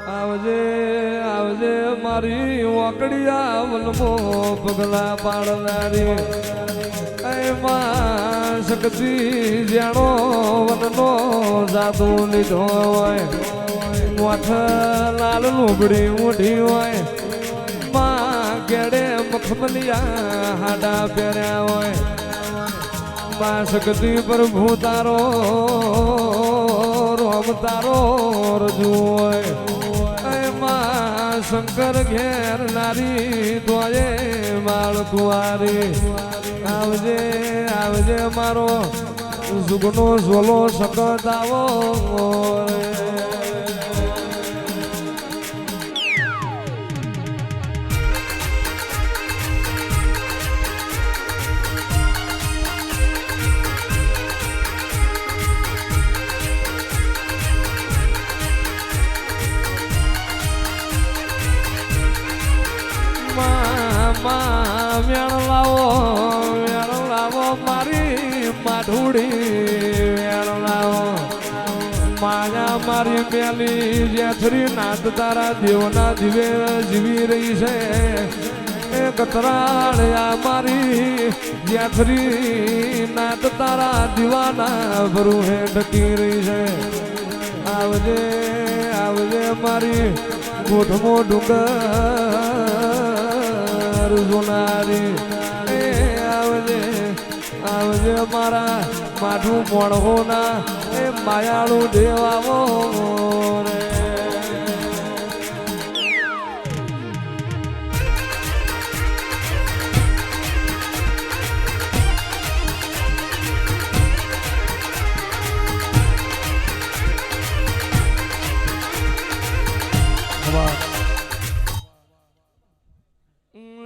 આવજે આવજે મારી વાકડિયા વલમો પગલા પાડનારી એમાં શક્તિ જાણો વનનો જાદુ લીધો હોય મોથ લાલ લુગડી મોઢી હોય માં કેડે મખમલિયા હાડા પહેર્યા હોય માં શક્તિ પ્રભુ તારો રોમ તારો રજુ હોય એમાં શંકર ઘેર નારી તોયે માળ કુંવારી આવજે આવજે મારો સુગનો સોલો સકત આવો મેળ લાવો મારી માઢુડી મેળ લાવો માયા મારી મેલી જેથરી નાથ તારા દેવના દિવે જીવી રહી છે એ કતરાળ આ મારી જેથરી નાથ તારા દીવાના ભરું હે ઢકી રહી છે આવજે આવજે મારી ગોઠમો ડુંગર સોનારી એ આવજે આવજે મારા માઠું મોણહો ના એ માયાળુ દેવ આવો રે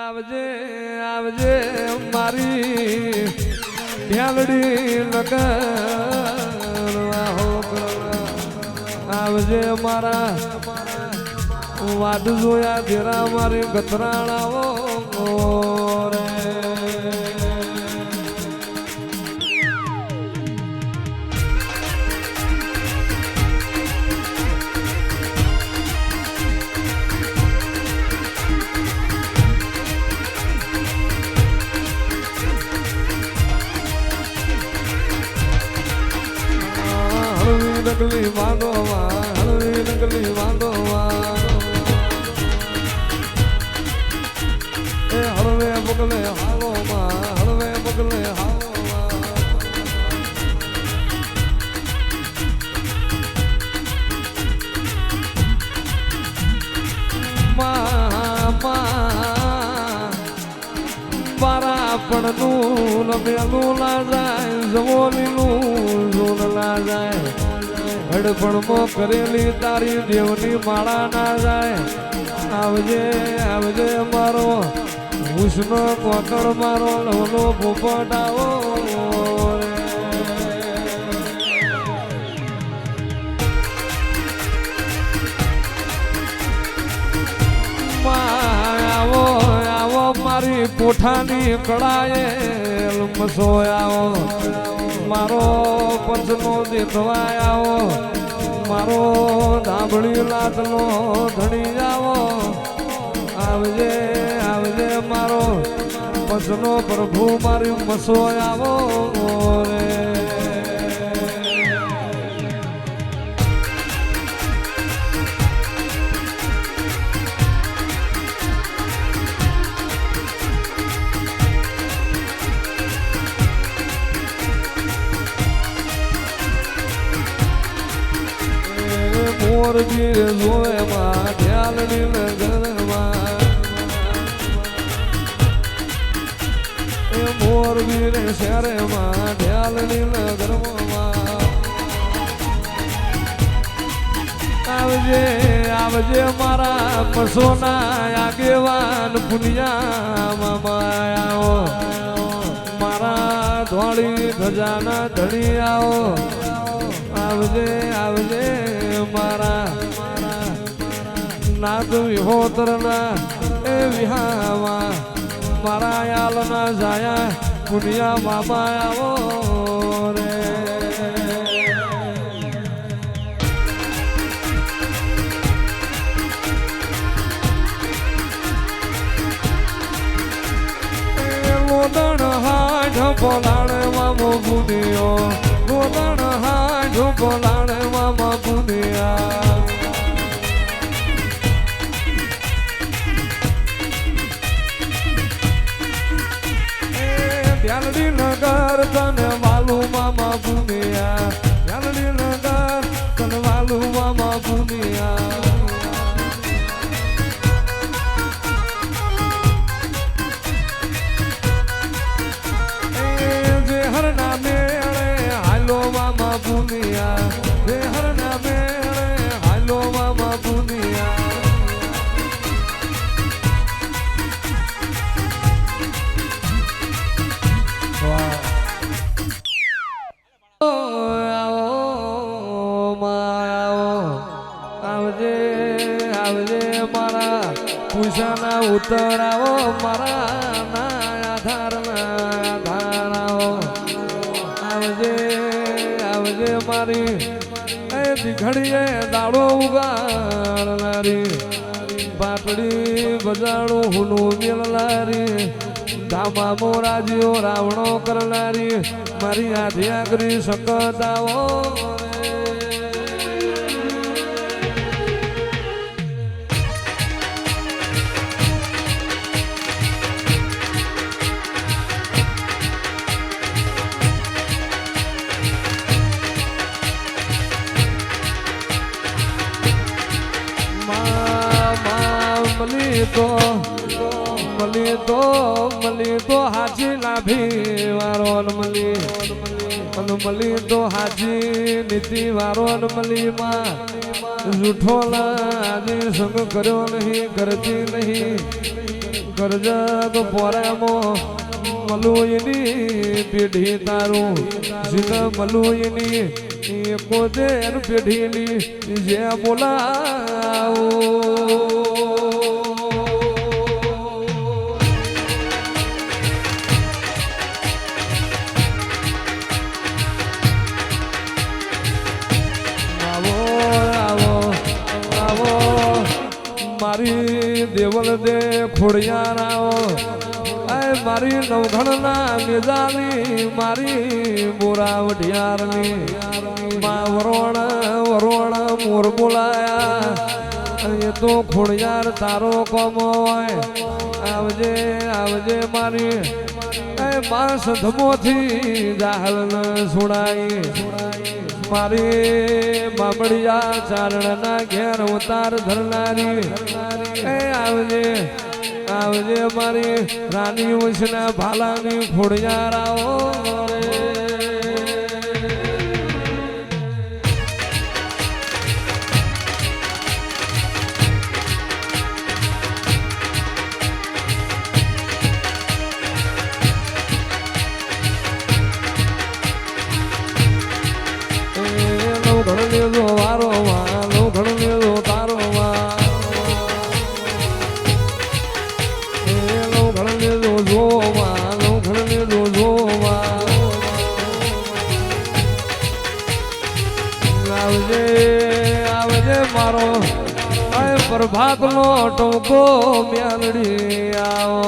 આવજે આવજે મારી ઢ્યાલડી લગનવા આવજે મારા વાડ જોયા ધીરા મારી ગતરાણાવો રે નકલી વાંદોવા હળવી નકલી વાંદોવા એ હળવે પગલે હાલોમાં હળવે પગલે હાલોમાં મારા પડનું લમેલું ના જાય જવોલીનું ઝૂન ના જાય હડપણમાં કરેલી તારી દેવની માળા ના જાય આવજે આવજે મારો હુસનો કોકડ મારો લવનો પોપટ આવો આવો આવો મારી પોઠાની કળાએ મસો આવો મારો પંચનો દેખવાય આવો મારો ધાબળી લાતનો ધણી આવો આવજે આવજે મારો પંચનો પ્રભુ મારી મસો આવો રે મોરગીર જોવે માં ઢ્યાલડી નગરમાં એ મોરગીર શહેરે માં ઢ્યાલડી નગરમાં આવજે આવજે મારા પશોના આગેવાન પુનિયા માયાઓ મારા ધોળી ધજાના ધણી આવો આવજે આવજે મારા નાદ વિહોતરના એ વિહાવા મારા યાલના જાયા પુનિયા મામા આવો રે પોલાણ મામો બુનિયો ગોદણ હાંડો પોલાણ મામા બુનિયા યાલડી નગર તને વાલું મામા બુનિયા યાલડી નગર તને વાલું મામા બુનિયા જે હરના મેળે હાલો મામા બુનિયા જે હરના મેળે હાલો મામા બુનિયા પૂછાના ઉતરાવો મારા ના આધાર આવો આવજે આવજે મારી એ દીઘડીએ દાડો ઉગાડનારી પાટડી બજાડો હુનું મેળનારી ધામા મોરાજીઓ રાવણો કરનારી મારી આધી આગરી સખત આવો મલી તો હાજી લાભી વારો મલી તો હાજી નીતિ વારો મલી માં જૂઠો લાજી સંગ કર્યો નહીં કરતી નહીં કરજગ પોરામો મલુઈની પેઢી તારું જીત મલુઈની એકોતેર પેઢીની જે બોલાવો મારી દેવલ દે ખોડિયારાઓ આય મારી નવઘણના મેજાની મારી બોરાવઢિયારની માં વરોણ મોર બોલાયા એ તો ખોડિયાર તારો કોમો હોય આવજે આવજે મારી આય માં સંધમોથી જાહલ ન સુણાઈ મારી બાબડિયા ચારણના ઘેર ઉતાર ધરનારી એ આવજે આવજે મારી રાની વંશના ભાલાની ખોડિયારાઓ ઘણો વારો વાલો ઘણો તારો વાલો ઘણો જોવાનો ઘણો જોવા આવજે આવજે મારો પ્રભાતનો ટોકો મ્યાલડી આવો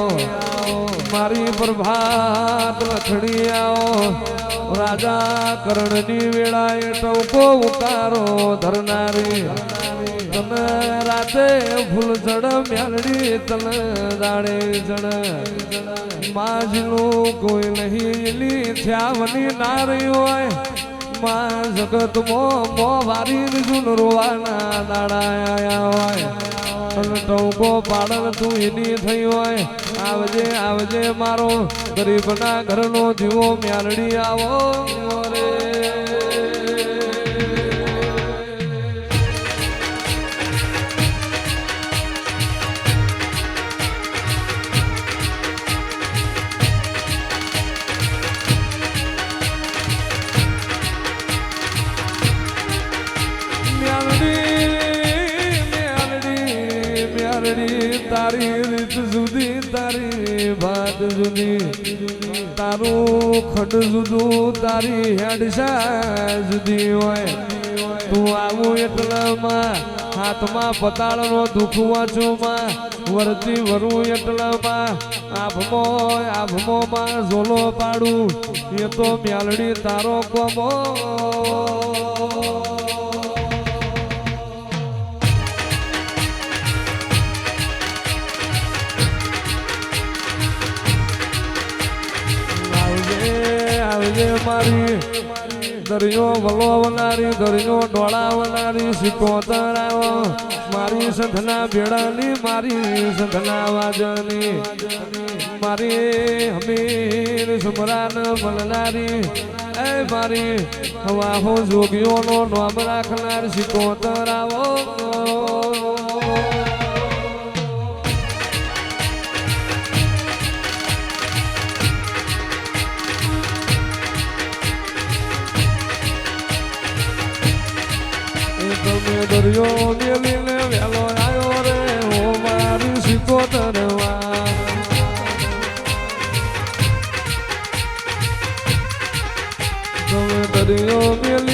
મારી પ્રભાત લખડી આવો રાજા કરણની વેળાએ ટોકો ઉકારો ધરનારી તને રાતે ફૂલ જડ મ્યાલડી તને દાડે જડ માજનું કોઈ નહીં થયાવની નારી હોય માં જગત મો વારી જુન રોવાના દાડા હોય ટોકો પાડન તું એની થઈ હોય આવજે આવજે મારો ગરીબના ઘરનો જીવો મ્યાલડી આવો રે તારી રીત જુદી તારી વાત જુદી તારું ખડ જુદું તારી હેડશા જુદી હોય તું આવું એટલામાં હાથમાં પતાળનો દુઃખ વાંચુમાં વરતી વરું એટલામાં આભમોમાં ઝોલો પાડું એ તો મ્યાલડી તારો કોમો આવજે મારી દરિયો વલોવનારી દરિયો ડોળાવનારી સિકોતર આવો મારી સંધના ભેડાની મારી સંધના વાજની મારી હમીર સુમરાન મળનારી એ મારી હવાહો જોગીઓનો નામ રાખનાર સિકોતર આવો તમે દરિયો મેલીને વેલો આવ્યો રે હો મારી સિકોતરવા તમે દરિયો મેલી